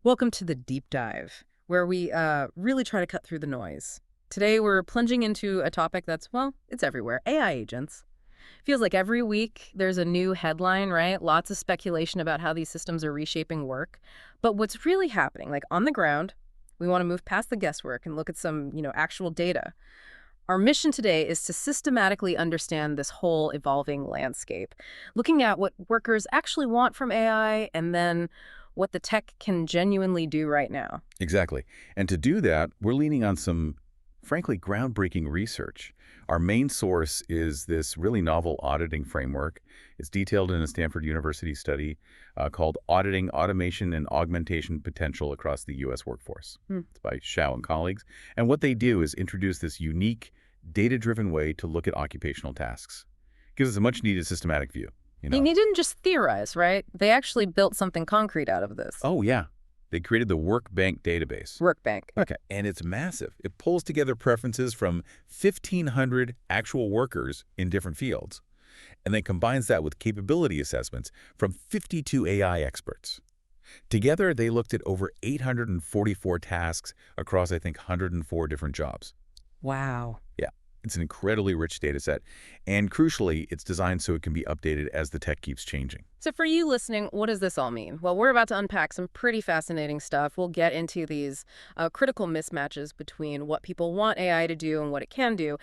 Welcome to the deep dive, where we really try to cut through the noise. Today, we're plunging into a topic that's, well, it's everywhere, AI agents. Feels like every week there's a new headline, right? Lots of speculation about how these systems are reshaping work. But what's really happening, like on the ground, we want to move past the guesswork and look at some, actual data. Our mission today is to systematically understand this whole evolving landscape, looking at what workers actually want from AI and then what the tech can genuinely do right now. Exactly. And to do that, we're leaning on some, frankly, groundbreaking research. Our main source is this really novel auditing framework. It's detailed in a Stanford University study called Auditing, Automation, and Augmentation Potential Across the U.S. Workforce. Hmm. It's by Shao and colleagues. And what they do is introduce this unique, data-driven way to look at occupational tasks. Gives us a much-needed systematic view. And they didn't just theorize, right? They actually built something concrete out of this. Oh, yeah. They created the WORKBank Database. WorkBank. Okay. And it's massive. It pulls together preferences from 1,500 actual workers in different fields, and then combines that with capability assessments from 52 AI experts. Together, they looked at over 844 tasks across, I think, 104 different jobs. Wow. Yeah. It's an incredibly rich data set, and crucially, it's designed so it can be updated as the tech keeps changing. So for you listening, what does this all mean? Well, we're about to unpack some pretty fascinating stuff. We'll get into these critical mismatches between what people want AI to do and what it can do,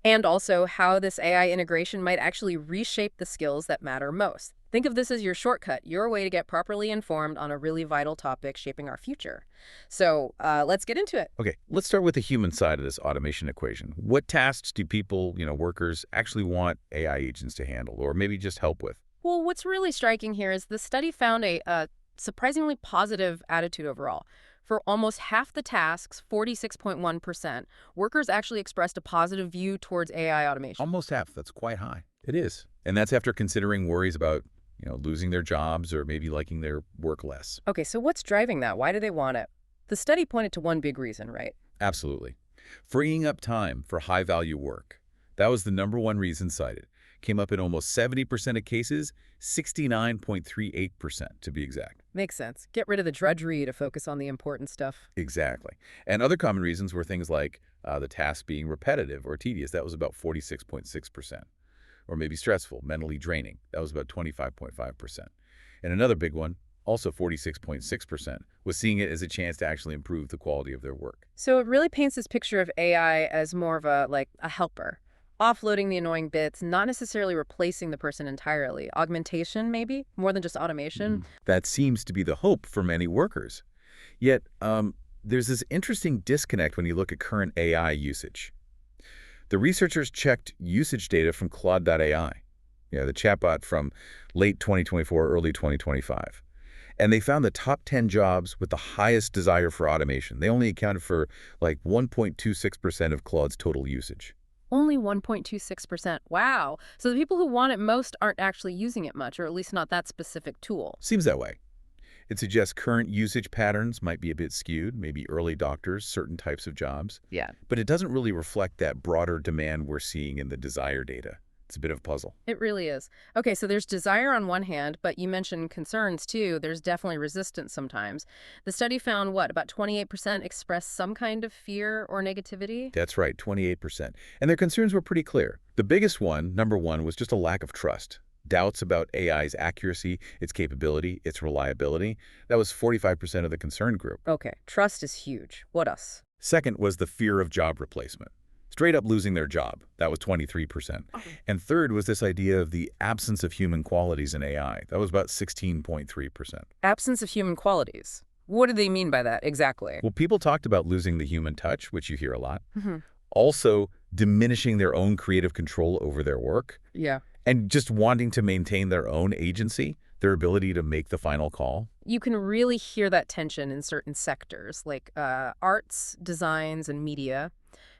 and also how this AI integration might actually reshape the skills that matter most. Think of this as your shortcut, your way to get properly informed on a really vital topic shaping our future. So let's get into it. Okay, let's start with the human side of this automation equation. What tasks do people, workers, actually want AI agents to handle, or maybe just help with? Well, what's really striking here is the study found a surprisingly positive attitude overall. For almost half the tasks, 46.1%, workers actually expressed a positive view towards AI automation. Almost half. That's quite high. It is. And that's after considering worries about, losing their jobs or maybe liking their work less. Okay, so what's driving that? Why do they want it? The study pointed to one big reason, right? Absolutely. Freeing up time for high-value work. That was the #1 reason cited. Came up in almost 70% of cases, 69.38% to be exact. Makes sense. Get rid of the drudgery to focus on the important stuff. Exactly. And other common reasons were things like the task being repetitive or tedious. That was about 46.6%. Or maybe stressful, mentally draining. That was about 25.5%. And another big one, also 46.6%, was seeing it as a chance to actually improve the quality of their work. So it really paints this picture of AI as more of a helper, offloading the annoying bits, not necessarily replacing the person entirely. Augmentation, maybe, more than just automation. That seems to be the hope for many workers. Yet, there's this interesting disconnect when you look at current AI usage. The researchers checked usage data from Claude.ai, the chatbot from late 2024, early 2025. And they found the top 10 jobs with the highest desire for automation. They only accounted for like 1.26% of Claude's total usage. Only 1.26%. Wow. So the people who want it most aren't actually using it much, or at least not that specific tool. Seems that way. It suggests current usage patterns might be a bit skewed, maybe early adopters, certain types of jobs. Yeah. But it doesn't really reflect that broader demand we're seeing in the desire data. It's a bit of a puzzle. It really is. Okay, so there's desire on one hand, but you mentioned concerns too. There's definitely resistance sometimes. The study found what, about 28% expressed some kind of fear or negativity? That's right, 28%. And their concerns were pretty clear. The biggest one, #1, was just a lack of trust. Doubts about AI's accuracy, its capability, its reliability. That was 45% of the concern group. Okay, trust is huge. What else? Second was the fear of job replacement. Straight up losing their job. That was 23%. And third was this idea of the absence of human qualities in AI. That was about 16.3%. Absence of human qualities. What do they mean by that exactly? Well, people talked about losing the human touch, which you hear a lot. Mhm. Also, diminishing their own creative control over their work. Yeah. And just wanting to maintain their own agency, their ability to make the final call. You can really hear that tension in certain sectors, like arts, designs, and media.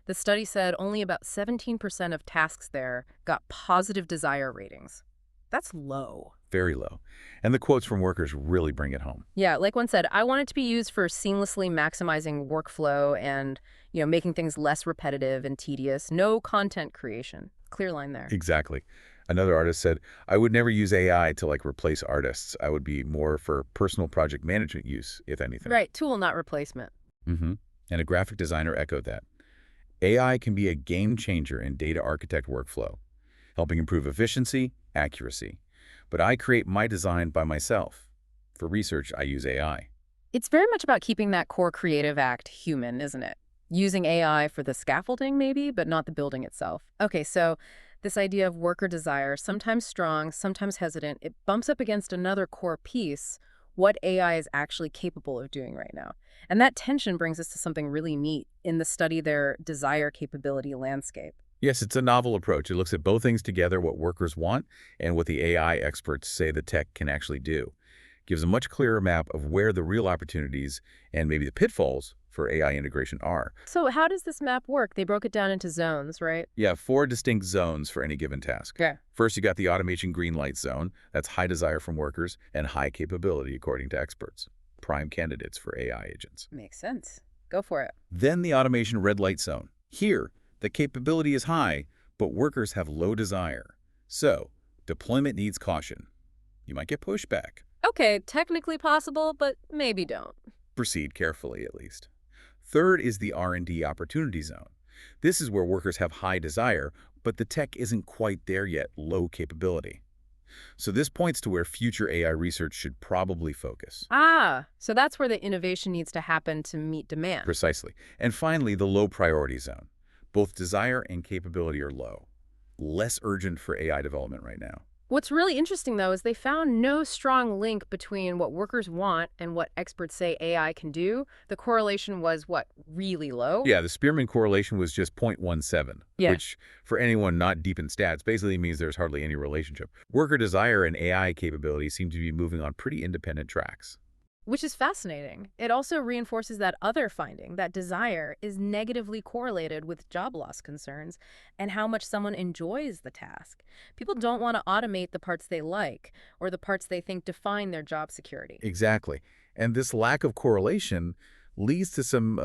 The study said only about 17% of tasks there got positive desire ratings. That's low. Very low. And the quotes from workers really bring it home. Yeah, like one said, I want it to be used for seamlessly maximizing workflow and, making things less repetitive and tedious. No content creation. Clear line there. Exactly. Another artist said, I would never use AI to like replace artists. I would be more for personal project management use, if anything. Right, tool, not replacement. hmm And a graphic designer echoed that. AI can be a game changer in data architect workflow, helping improve efficiency, accuracy. But I create my design by myself. For research, I use AI. It's very much about keeping that core creative act human, isn't it? Using AI for the scaffolding, maybe, but not the building itself. Okay, so this idea of worker desire, sometimes strong, sometimes hesitant, it bumps up against another core piece, what AI is actually capable of doing right now. And that tension brings us to something really neat in the study their desire capability landscape. Yes, it's a novel approach. It looks at both things together, what workers want and what the AI experts say the tech can actually do. Gives a much clearer map of where the real opportunities and maybe the pitfalls for AI integration are. So how does this map work? They broke it down into zones, right? You have four distinct zones for any given task. Okay. First, you got the automation green light zone. That's high desire from workers and high capability, according to experts. Prime candidates for AI agents. Makes sense. Go for it. Then the automation red light zone. Here, the capability is high, but workers have low desire. So, deployment needs caution. You might get pushback. Okay, technically possible, but maybe don't. Proceed carefully, at least. Third is the R&D opportunity zone. This is where workers have high desire, but the tech isn't quite there yet, low capability. So this points to where future AI research should probably focus. Ah, so that's where the innovation needs to happen to meet demand. Precisely. And finally, the low priority zone. Both desire and capability are low. Less urgent for AI development right now. What's really interesting, though, is they found no strong link between what workers want and what experts say AI can do. The correlation was, what, really low? Yeah, the Spearman correlation was just 0.17, Yeah. which for anyone not deep in stats basically means there's hardly any relationship. Worker desire and AI capability seem to be moving on pretty independent tracks. Which is fascinating. It also reinforces that other finding, that desire is negatively correlated with job loss concerns and how much someone enjoys the task. People don't want to automate the parts they like or the parts they think define their job security. Exactly. And this lack of correlation leads to some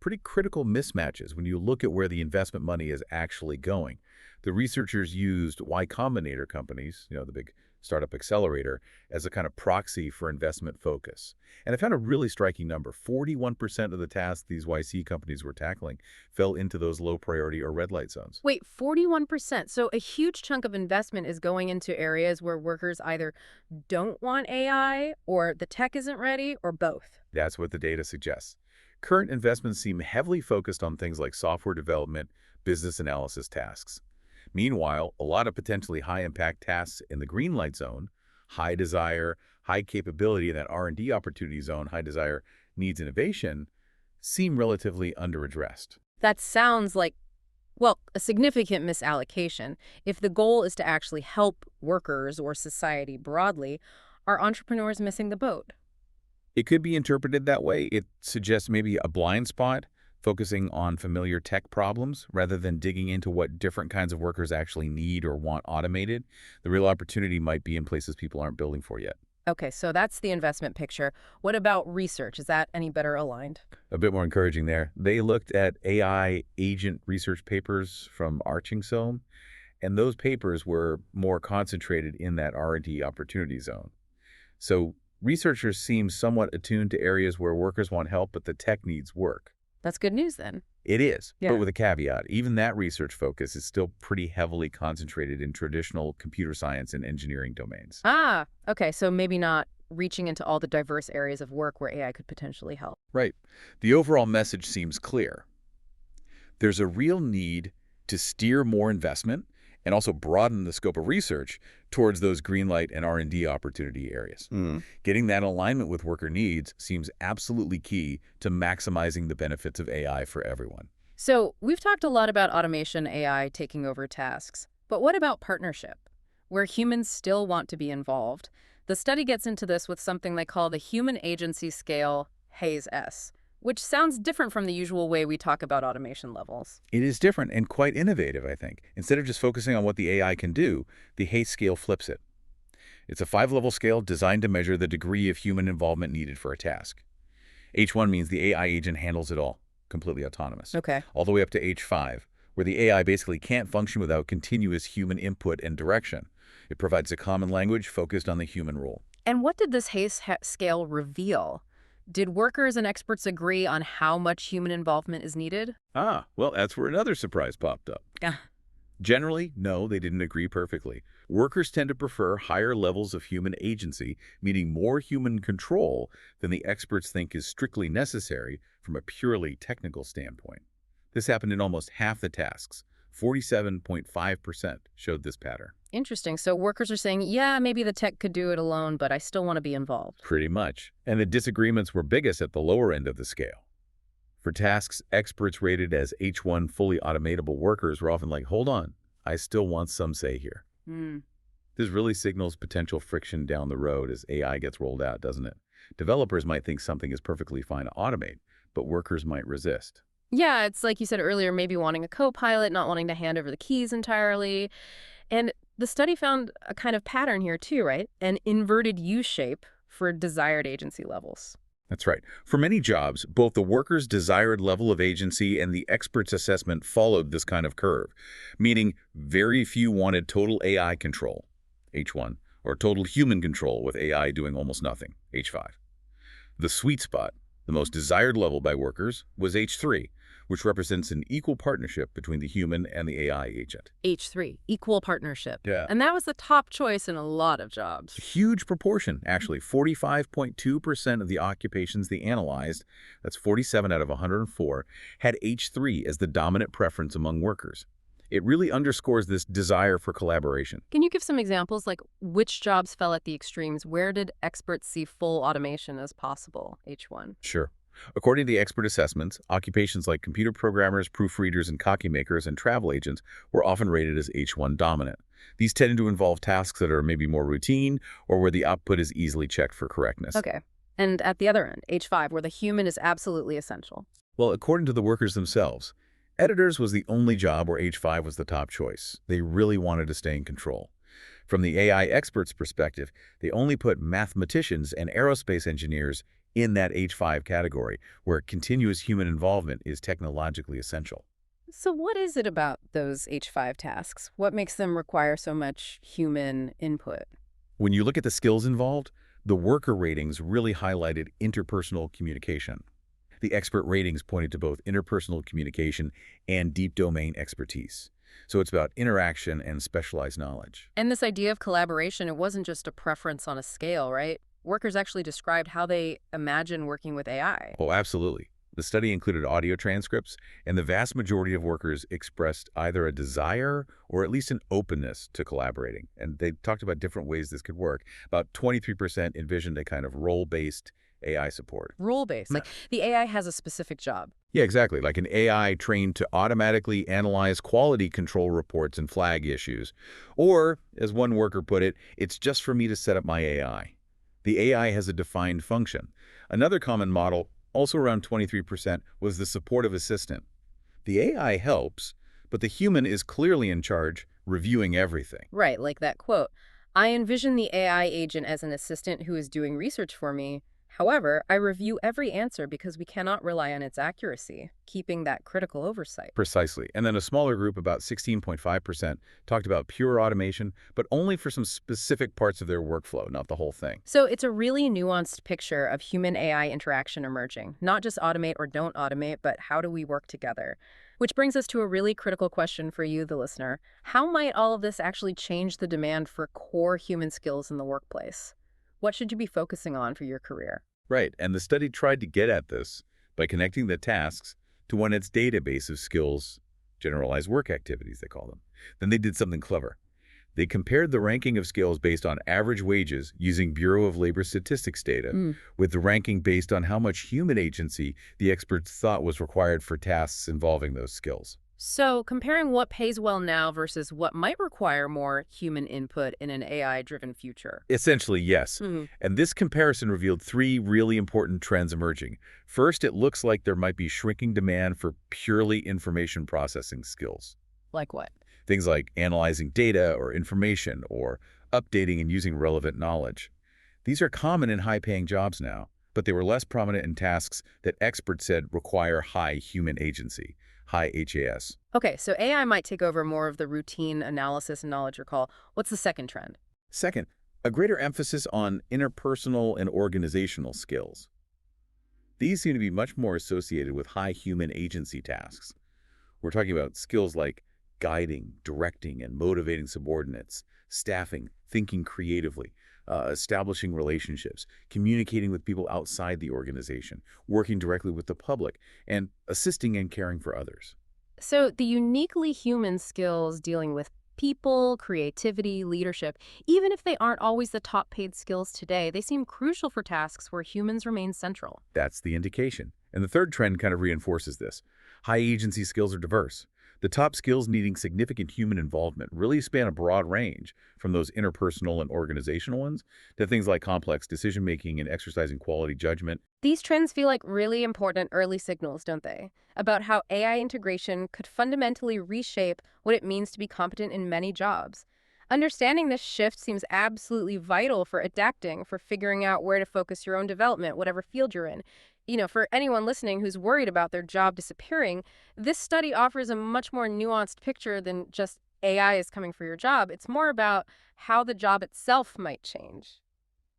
pretty critical mismatches when you look at where the investment money is actually going. The researchers used Y Combinator companies, the big startup accelerator, as a kind of proxy for investment focus. And I found a really striking number. 41% of the tasks these YC companies were tackling fell into those low priority or red light zones. Wait, 41%. So a huge chunk of investment is going into areas where workers either don't want AI or the tech isn't ready or both. That's what the data suggests. Current investments seem heavily focused on things like software development, business analysis tasks. Meanwhile, a lot of potentially high-impact tasks in the green light zone, high desire, high capability in that R&D opportunity zone, high desire, needs innovation, seem relatively underaddressed. That sounds like, well, a significant misallocation. If the goal is to actually help workers or society broadly, are entrepreneurs missing the boat? It could be interpreted that way. It suggests maybe a blind spot, focusing on familiar tech problems rather than digging into what different kinds of workers actually need or want automated. The real opportunity might be in places people aren't building for yet. Okay, so that's the investment picture. What about research? Is that any better aligned? A bit more encouraging there. They looked at AI agent research papers from Archingson, and those papers were more concentrated in that R&D opportunity zone. So researchers seem somewhat attuned to areas where workers want help, but the tech needs work. That's good news then. It is, Yeah. but with a caveat. Even that research focus is still pretty heavily concentrated in traditional computer science and engineering domains. Ah, okay, so maybe not reaching into all the diverse areas of work where AI could potentially help. Right. The overall message seems clear. There's a real need to steer more investment and also broaden the scope of research towards those green light and R&D opportunity areas. Getting that alignment with worker needs seems absolutely key to maximizing the benefits of AI for everyone. So we've talked a lot about automation, AI taking over tasks. But what about partnership, where humans still want to be involved? The study gets into this with something they call the Human Agency Scale, Hayes S, which sounds different from the usual way we talk about automation levels. It is different and quite innovative, I think. Instead of just focusing on what the AI can do, the Hayes scale flips it. It's a 5-level scale designed to measure the degree of human involvement needed for a task. H1 means the AI agent handles it all, completely autonomous. Okay. All the way up to H5, where the AI basically can't function without continuous human input and direction. It provides a common language focused on the human role. And what did this Hayes scale reveal? Did workers and experts agree on how much human involvement is needed? Ah, well, that's where another surprise popped up. Yeah. Generally, no, they didn't agree perfectly. Workers tend to prefer higher levels of human agency, meaning more human control than the experts think is strictly necessary from a purely technical standpoint. This happened in almost half the tasks. 47.5% showed this pattern. Interesting. So workers are saying, yeah, maybe the tech could do it alone, but I still want to be involved. Pretty much. And the disagreements were biggest at the lower end of the scale. For tasks experts rated as H1 fully automatable workers were often like, hold on, I still want some say here. Hmm. This really signals potential friction down the road as AI gets rolled out, doesn't it? Developers might think something is perfectly fine to automate, but workers might resist. Yeah, it's like you said earlier, maybe wanting a co-pilot, not wanting to hand over the keys entirely. And the study found a kind of pattern here too, right? An inverted U-shape for desired agency levels. That's right. For many jobs, both the worker's desired level of agency and the expert's assessment followed this kind of curve, meaning very few wanted total AI control, H1, or total human control with AI doing almost nothing, H5. The sweet spot, the most desired level by workers, was H3, which represents an equal partnership between the human and the AI agent. H3, equal partnership. Yeah. And that was the top choice in a lot of jobs. A huge proportion, actually. 45.2% of the occupations they analyzed, that's 47 out of 104, had H3 as the dominant preference among workers. It really underscores this desire for collaboration. Can you give some examples, like which jobs fell at the extremes? Where did experts see full automation as possible, H1? Sure. According to the expert assessments, occupations like computer programmers, proofreaders, and copy makers and travel agents were often rated as H1 dominant. These tended to involve tasks that are maybe more routine or where the output is easily checked for correctness. Okay. And at the other end, H5, where the human is absolutely essential. Well, according to the workers themselves, editors was the only job where H5 was the top choice. They really wanted to stay in control. From the AI experts' perspective, they only put mathematicians and aerospace engineers in that H5 category, where continuous human involvement is technologically essential. So what is it about those H5 tasks? What makes them require so much human input? When you look at the skills involved, the worker ratings really highlighted interpersonal communication. The expert ratings pointed to both interpersonal communication and deep domain expertise. So it's about interaction and specialized knowledge. And this idea of collaboration, it wasn't just a preference on a scale, right? Workers actually described how they imagine working with AI. Oh, absolutely. The study included audio transcripts, and the vast majority of workers expressed either a desire or at least an openness to collaborating. And they talked about different ways this could work. About 23% envisioned a kind of role-based AI support. Role-based. Like the AI has a specific job. Yeah, exactly. Like an AI trained to automatically analyze quality control reports and flag issues. Or, as one worker put it, it's just for me to set up my AI. The AI has a defined function. Another common model, also around 23%, was the supportive assistant. The AI helps, but the human is clearly in charge, reviewing everything. Right, like that quote. I envision the AI agent as an assistant who is doing research for me. However, I review every answer because we cannot rely on its accuracy, keeping that critical oversight. Precisely. And then a smaller group, about 16.5%, talked about pure automation, but only for some specific parts of their workflow, not the whole thing. So it's a really nuanced picture of human-AI interaction emerging. Not just automate or don't automate, but how do we work together? Which brings us to a really critical question for you, the listener. How might all of this actually change the demand for core human skills in the workplace? What should you be focusing on for your career? Right, and the study tried to get at this by connecting the tasks to one its database of skills, generalized work activities, they call them. Then they did something clever. They compared the ranking of skills based on average wages using Bureau of Labor Statistics data with the ranking based on how much human agency the experts thought was required for tasks involving those skills. So comparing what pays well now versus what might require more human input in an AI-driven future. Essentially, yes. And this comparison revealed three really important trends emerging. First, it looks like there might be shrinking demand for purely information processing skills. Like what? Things like analyzing data or information or updating and using relevant knowledge. These are common in high-paying jobs now, but they were less prominent in tasks that experts said require high human agency. high HAS. Okay, so AI might take over more of the routine analysis and knowledge recall. What's the second trend? Second, a greater emphasis on interpersonal and organizational skills. These seem to be much more associated with high human agency tasks. We're talking about skills like guiding, directing, and motivating subordinates, staffing, thinking creatively, establishing relationships, communicating with people outside the organization, working directly with the public, and assisting and caring for others. So the uniquely human skills dealing with people, creativity, leadership, even if they aren't always the top paid skills today, they seem crucial for tasks where humans remain central. That's the indication. And the third trend kind of reinforces this. High agency skills are diverse. The top skills needing significant human involvement really span a broad range, from those interpersonal and organizational ones to things like complex decision-making and exercising quality judgment. These trends feel like really important early signals, don't they? About how AI integration could fundamentally reshape what it means to be competent in many jobs. Understanding this shift seems absolutely vital for adapting, for figuring out where to focus your own development, whatever field you're in. For anyone listening who's worried about their job disappearing, this study offers a much more nuanced picture than just AI is coming for your job. It's more about how the job itself might change.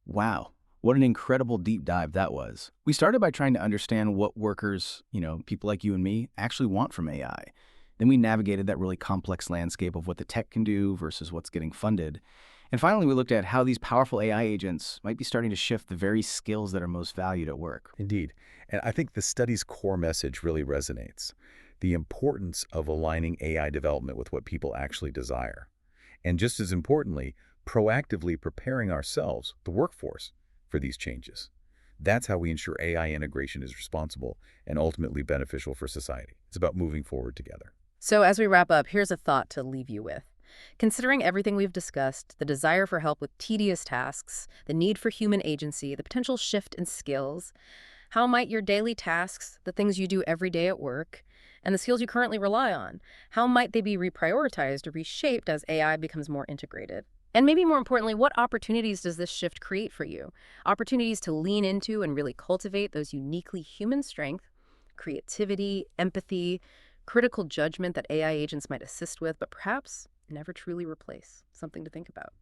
Wow, what an incredible deep dive that was. We started by trying to understand what workers, people like you and me, actually want from AI. Then we navigated that really complex landscape of what the tech can do versus what's getting funded. And finally, we looked at how these powerful AI agents might be starting to shift the very skills that are most valued at work. Indeed. And I think the study's core message really resonates. The importance of aligning AI development with what people actually desire. And just as importantly, proactively preparing ourselves, the workforce, for these changes. That's how we ensure AI integration is responsible and ultimately beneficial for society. It's about moving forward together. So, as we wrap up, here's a thought to leave you with. Considering everything we've discussed, the desire for help with tedious tasks, the need for human agency, the potential shift in skills, how might your daily tasks, the things you do every day at work, and the skills you currently rely on, how might they be reprioritized or reshaped as AI becomes more integrated? And maybe more importantly, what opportunities does this shift create for you? Opportunities to lean into and really cultivate those uniquely human strengths, creativity, empathy, critical judgment that AI agents might assist with, but perhaps never truly replace. Something to think about.